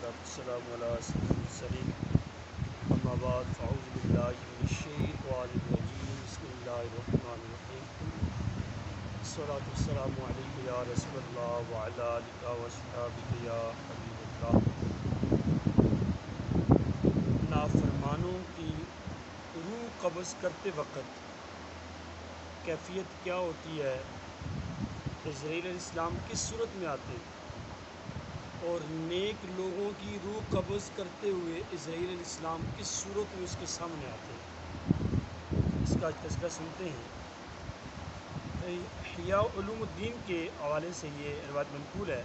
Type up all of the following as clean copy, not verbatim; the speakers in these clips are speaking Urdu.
والسلام علی سید المرسلین اما بعد فاعوذ باللہ من الشیطان الرجیم بسم اللہ الرحمن الرحیم الصلاۃ والسلام علیک یا رسول اللہ وعلی آلک واصحابک یا حبیب اللہ۔ نافرمانوں کی روح قبض کرتے وقت کیفیت کیا ہوتی ہے؟ عزرائیل علیہ السلام کس صورت میں آتے اور نیک لوگوں کی روح قبض کرتے ہوئے عزرائیل علیہ السلام کس صورت میں اس کے سامنے آتے ہیں؟ اس کا تذکرہ سنتے ہیں۔ احیاء علوم الدین کے حوالے سے یہ روایت منقول ہے،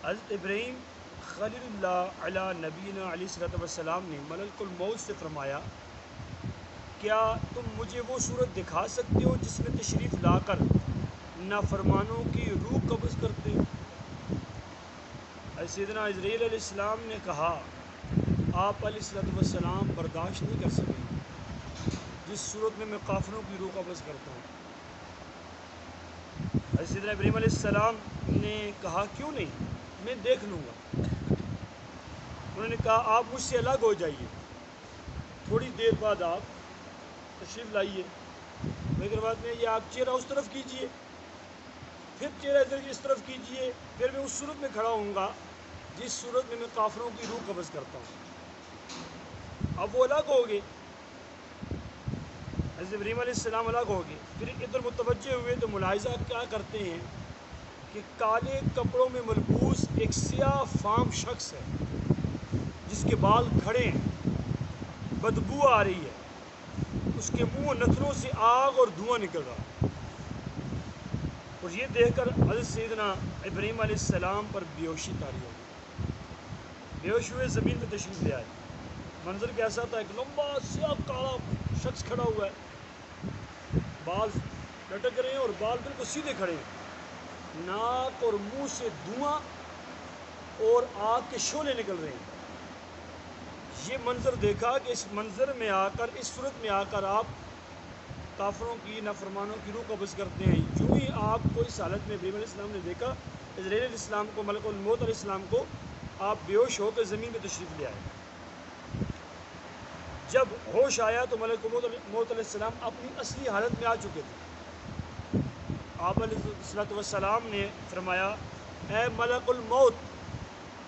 حضرت ابراہیم خلیل اللہ علی نبینا علیہ الصلوۃ والسلام نے ملک الموت سے فرمایا، کیا تم مجھے وہ صورت دکھا سکتے ہو جس میں تشریف لا کر نافرمانوں کی روح قبض کرتے ہو؟ سیدنا عزرائیل علیہ السلام نے کہا، آپ علیہ الصلوۃ والسلام برداشت نہیں کر سکے جس صورت میں کافروں کی روح قبض کرتا ہوں۔ سیدنا ابراہیم علیہ السلام نے کہا، کیوں نہیں، میں دیکھ لوں گا۔ انہوں نے کہا، آپ مجھ سے الگ ہو جائیے، تھوڑی دیر بعد آپ تشریف لائیے۔ ایک روایت میں یہ آپ چہرہ اس طرف کیجئے، پھر چہرہ ادھر اس طرف کیجئے، پھر میں اس صورت میں کھڑا ہوں گا جس صورت میں میں کافروں کی روح قبض کرتا ہوں۔ اب وہ الگ ہو گئے، حضرت ابراہیم علیہ السلام الگ ہو گئے، پھر ادھر متوجہ ہوئے تو ملاحظہ کیا کرتے ہیں کہ کالے کپڑوں میں ملبوس ایک سیاہ فام شخص ہے جس کے بال کھڑے ہیں، بدبو آ رہی ہے، اس کے منہ و نتنوں سے آگ اور دھواں نکل رہا ہے۔ اور یہ دیکھ کر حضرت سیدنا ابراہیم علیہ السلام پر بیہوشی طاری ہو گئی، بیہوش ہوئے زمین پہ تشریف لے آئے۔ منظر کیسا تھا؟ ایک لمبا سیاہ کالا شخص کھڑا ہوا ہے، بال لٹک رہے ہیں اور بال بالکل سیدھے کھڑے ہیں، ناک اور منہ سے دھواں اور آگ کے شعلے نکل رہے ہیں۔ یہ منظر دیکھا کہ اس منظر میں آ کر، اس صورت میں آ کر آپ کافروں کی، نافرمانوں کی روح قبض کرتے ہیں۔ یوں ہی آپ کو اس حالت میں ابراہیم علیہ السلام نے دیکھا، عزرائیل علیہ السلام کو، ملک الموت علیہ السلام کو، آپ بیہوش ہو کر زمین پہ تشریف لے آئے۔ جب ہوش آیا تو ملک الموت علیہ السلام اپنی اصلی حالت میں آ چکے تھے۔ آپ علیہ السلام نے فرمایا، اے ملک الموت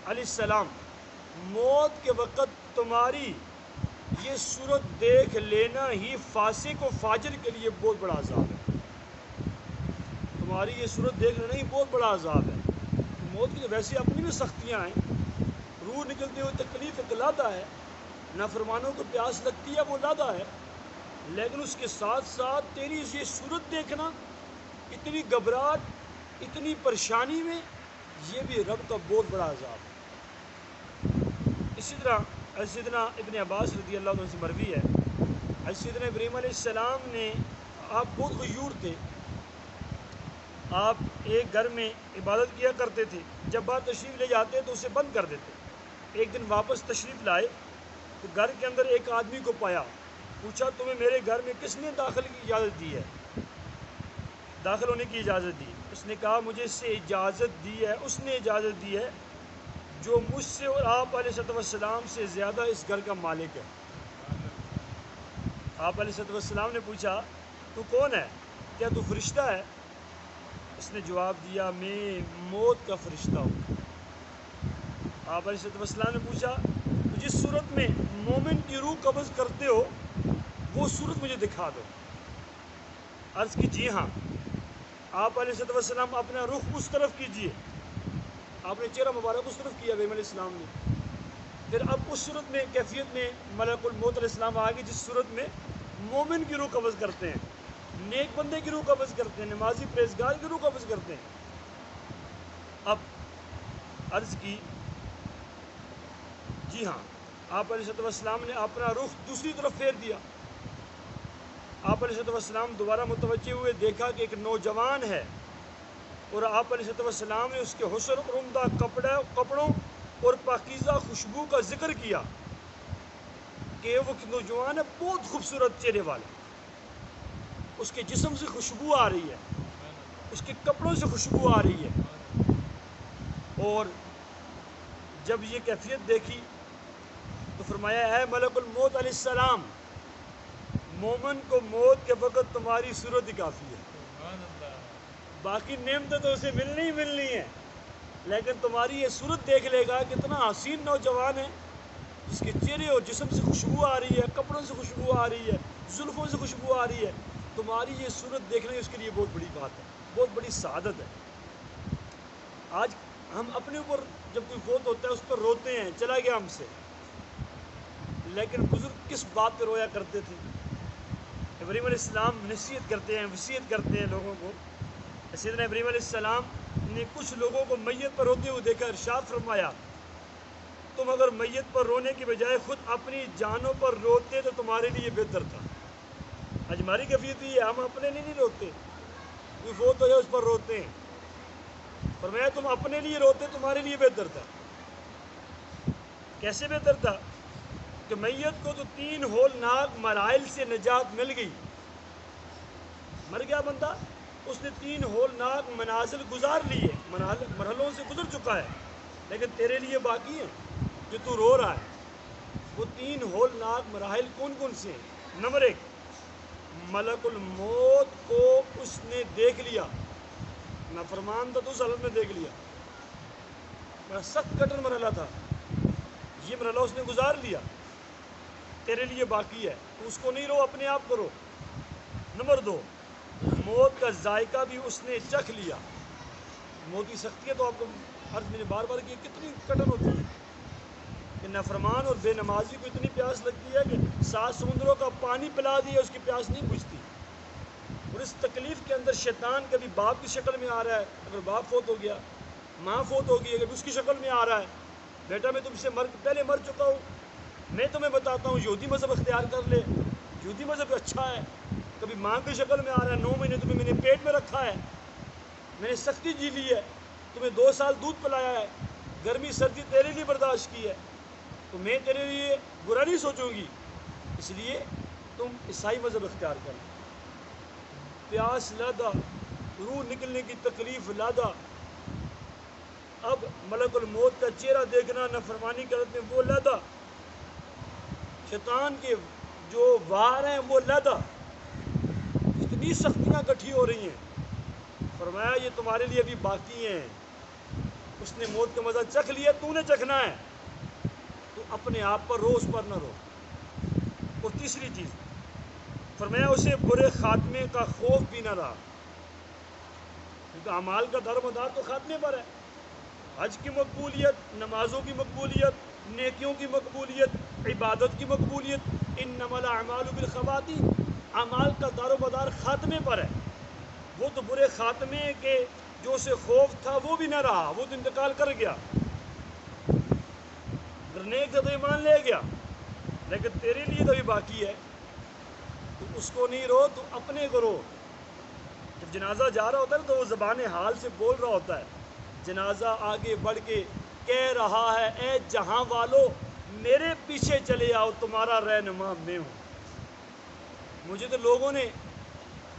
علیہ السلام، موت کے وقت تمہاری یہ صورت دیکھ لینا ہی فاسق و فاجر کے لیے بہت بڑا عذاب ہے۔ تمہاری یہ صورت دیکھ لینا ہی بہت بڑا عذاب ہے۔ موت کی تو ویسے اپنی بھی سختیاں ہیں، روح نکلتے ہوئے تکلیف ایک لادہ ہے، نافرمانوں کو پیاس لگتی ہے، وہ لادہ ہے، لیکن اس کے ساتھ ساتھ تیری یہ صورت دیکھنا، اتنی گھبراہٹ، اتنی پریشانی میں، یہ بھی رب کا بہت بڑا عذاب ہے۔ اسی طرح سیدنا ابن عباس رضی اللہ عنہ سے مروی ہے، سیدنا ابراہیم علیہ السلام نے، آپ بہت غیور تھے، آپ ایک گھر میں عبادت کیا کرتے تھے، جب باہر تشریف لے جاتے تو اسے بند کر دیتے۔ ایک دن واپس تشریف لائے تو گھر کے اندر ایک آدمی کو پایا، پوچھا، تمہیں میرے گھر میں کس نے داخل کی اجازت دی ہے، داخل ہونے کی اجازت دی؟ اس نے کہا، مجھے اس سے اجازت دی ہے، اس نے اجازت دی ہے جو مجھ سے اور آپ علیہ السلام سے زیادہ اس گھر کا مالک ہے۔ آپ علیہ السلام نے پوچھا، تو کون ہے؟ کیا تو فرشتہ ہے؟ اس نے جواب دیا، میں موت کا فرشتہ ہوں۔ آپ علیہ السلام نے پوچھا، تو جس صورت میں مومن کی روح قبض کرتے ہو وہ صورت مجھے دکھا دو۔ عرض کی، جی ہاں۔ آپ علیہ السلام اپنا رخ اس طرف کیجئے، آپ نے چہرہ مبارک اس طرف کیا ابراہیم علیہ السلام نے۔ پھر اب اس صورت میں، کیفیت میں ملک الموت علیہ السلام آگے جس صورت میں مومن کی روح قبض کرتے ہیں، نیک بندے کی روح قبض کرتے ہیں، نمازی پرہیزگار کی روح قبض کرتے ہیں۔ اب عرض کی، جی ہاں۔ آپ علیہ السلام نے اپنا رخ دوسری طرف پھیر دیا۔ آپ علیہ السلام دوبارہ متوجہ ہوئے، دیکھا کہ ایک نوجوان ہے، اور آپ علیہ السلام نے اس کے حسن اور عمدہ کپڑوں اور پاکیزہ خوشبو کا ذکر کیا کہ وہ نوجوان ہے، بہت خوبصورت چہرے والا، اس کے جسم سے خوشبو آ رہی ہے، اس کے کپڑوں سے خوشبو آ رہی ہے، اور جب یہ کیفیت دیکھی تو فرمایا ہے ملک الموت علیہ السلام، مومن کو موت کے وقت تمہاری صورت ہی کافی ہے، باقی نعمتیں تو اسے ملنی ہی ملنی ہے، لیکن تمہاری یہ صورت دیکھ لے گا کتنا حسین نوجوان ہے، جس کے چہرے اور جسم سے خوشبو آ رہی ہے، کپڑوں سے خوشبو آ رہی ہے، زلفوں سے خوشبو آ رہی ہے، تمہاری یہ صورت دیکھنا اس کے لیے بہت بڑی بات ہے، بہت بڑی سعادت ہے۔ آج ہم اپنے اوپر جب کوئی فوت ہوتا ہے اس پر روتے ہیں، چلا گیا ہم سے، لیکن بزرگ کس بات پہ رویا کرتے تھے؟ ابراہیم علیہ السلام نصیحت کرتے ہیں، وصیت کرتے ہیں لوگوں کو۔ سیدنا ابراہیم علیہ السلام نے کچھ لوگوں کو میت پر روتے ہوئے دیکھا، ارشاد فرمایا تم اگر میت پر رونے کی بجائے خود اپنی جانوں پر روتے تو تمہارے لیے بہتر تھا۔ آج ہماری کیفیت یہ ہے، ہم اپنے لیے نہیں روتے، کوئی فوت ہو جائے اس پر روتے ہیں۔ فرمایا تم اپنے لیے روتے تمہارے لیے بہتر تھا۔ کیسے بہتر تھا؟ کہ میت کو تو 3 ہولناک مراحل سے نجات مل گئی، مر گیا بندہ، اس نے 3 ہولناک منازل گزار لیے، مرحلوں سے گزر چکا ہے، لیکن تیرے لیے باقی ہے جو تو رو رہا ہے۔ وہ 3 ہولناک مراحل کون کون سے ہیں؟ نمبر 1، ملک الموت کو اس نے دیکھ لیا، نافرمان تھا تو اس حالت میں دیکھ لیا، بڑا سخت کٹن مرحلہ تھا، یہ مرحلہ اس نے گزار لیا، تیرے لیے باقی ہے، تو اس کو نہیں رو، اپنے آپ کو رو۔ نمبر 2، موت کا ذائقہ بھی اس نے چکھ لیا۔ موت کی سختی ہے تو آپ کو عرض میں نے بار بار کی کتنی کٹن ہوتی ہے کہ نافرمان اور بے نمازی کو اتنی پیاس لگتی ہے کہ 7 سمندروں کا پانی پلا دیا اس کی پیاس نہیں بجھتی۔ اور اس تکلیف کے اندر شیطان کبھی باپ کی شکل میں آ رہا ہے، اگر باپ فوت ہو گیا، ماں فوت ہو گئی، کبھی اس کی شکل میں آ رہا ہے، بیٹا میں تم سے پہلے مر چکا ہوں، میں تمہیں بتاتا ہوں یہودی مذہب اختیار کر لے، یہودی مذہب اچھا ہے۔ کبھی ماں کی شکل میں آ رہا ہے، 9 مہینے تمہیں میں نے پیٹ میں رکھا ہے، میں نے سختی جی لی ہے، تمہیں 2 سال دودھ پلایا ہے، گرمی سردی تیرے لیے برداشت کی ہے، تو میں تیرے لیے برا نہیں سوچوں گی، اس لیے تم عیسائی مذہب اختیار کر لو۔ پیاس لادا، روح نکلنے کی تکلیف لادا، اب ملک الموت کا چہرہ دیکھنا نافرمانی کرنے میں وہ لادا، شیطان کے جو وار ہیں وہ لادا، اتنی سختیاں کٹھی ہو رہی ہیں۔ فرمایا یہ تمہارے لیے ابھی باقی ہیں، اس نے موت کا مزہ چکھ لیا، تو نے چکھنا ہے، تو اپنے آپ پر رو، اس پر نہ رو۔ اور تیسری چیز فرمایا اسے برے خاتمے کا خوف بھی نہ رہا، کیونکہ اعمال کا دار و مدار تو خاتمے پر ہے۔ حج کی مقبولیت، نمازوں کی مقبولیت، نیکیوں کی مقبولیت، عبادت کی مقبولیت، انما الاعمال بالخواتیم، اعمال کا دار و مدار خاتمے پر ہے۔ وہ تو برے خاتمے کے جو اسے خوف تھا وہ بھی نہ رہا، وہ تو انتقال کر گیا، اگر نیک تھا تو ایمان لے گیا، لیکن تیرے لیے تو ابھی باقی ہے، تو اس کو نہیں رو، تو اپنے کو رو۔ جب جنازہ جا رہا ہوتا ہے تو وہ زبان حال سے بول رہا ہوتا ہے، جنازہ آگے بڑھ کے کہہ رہا ہے اے جہاں والو میرے پیچھے چلے آؤ، تمہارا رہنما میں ہوں۔ مجھے تو لوگوں نے،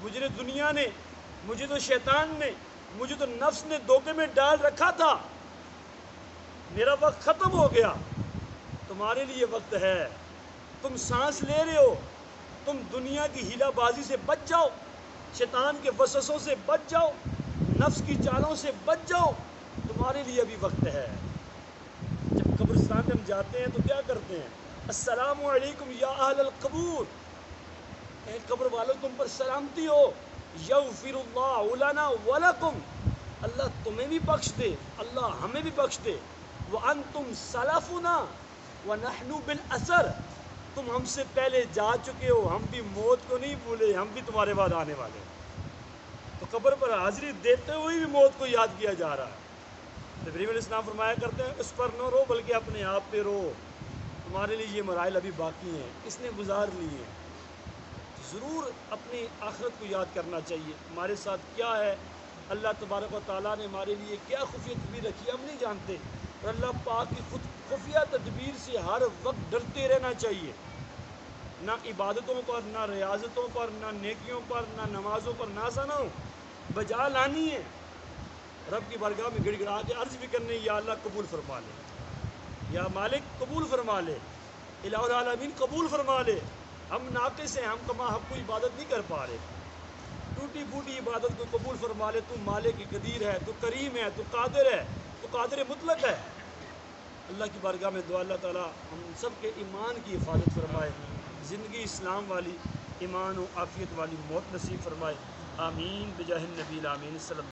مجھے دنیا نے، مجھے تو شیطان نے، مجھے تو نفس نے دھوکے میں ڈال رکھا تھا، میرا وقت ختم ہو گیا، تمہارے لیے وقت ہے، تم سانس لے رہے ہو، تم دنیا کی ہیلا بازی سے بچ جاؤ، شیطان کے وسوسوں سے بچ جاؤ، نفس کی چالوں سے بچ جاؤ، تمہارے لیے ابھی وقت ہے۔ جب قبرستان میں ہم جاتے ہیں تو کیا کرتے ہیں؟ السلام علیکم یا اہل القبور، اے قبر والو تم پر سلامتی ہو، یغفر اللہ لنا ولکم، اللہ تمہیں بھی بخش دے، اللہ ہمیں بھی بخش دے، وانتم سلفنا ونحن بالاثر، تم ہم سے پہلے جا چکے ہو، ہم بھی موت کو نہیں بھولے، ہم بھی تمہارے بعد آنے والے ہیں۔ تو قبر پر حاضری دیتے ہوئے بھی موت کو یاد کیا جا رہا ہے۔ ابراہیم علیہ السلام فرمایا کرتے ہیں اس پر نہ رو بلکہ اپنے آپ پہ رو، تمہارے لیے یہ مراحل ابھی باقی ہیں، اس نے گزار لی ہیں۔ ضرور اپنی آخرت کو یاد کرنا چاہیے، ہمارے ساتھ کیا ہے، اللہ تبارک و تعالیٰ نے ہمارے لیے کیا خفیہ تدبیر رکھی ہے ہم نہیں جانتے، اور اللہ پاک کی خود خفیہ تدبیر سے ہر وقت ڈرتے رہنا چاہیے، نہ عبادتوں پر، نہ ریاضتوں پر، نہ نیکیوں پر، نہ نمازوں پر نازا نہ ہو، بجا لانی ہے، رب کی بارگاہ میں گڑ گڑا کے عرض بھی کرنے یا اللہ قبول فرما لے۔ یا مالک قبول فرما لے، الہ العالمین قبول فرما لے، ہم ناقص ہیں، ہم کما حق کو عبادت نہیں کر پا رہے، ٹوٹی پھوٹی عبادت کو قبول فرما لے، تو مالک قدیر ہے، تو کریم ہے، تو قادر مطلق ہے۔ اللہ کی بارگاہ میں دعا اللہ تعالیٰ ہم سب کے ایمان کی حفاظت فرمائے، زندگی اسلام والی، ایمان و عافیت والی موت نصیب فرمائے، آمین بجاہ النبی الامین صلی اللہ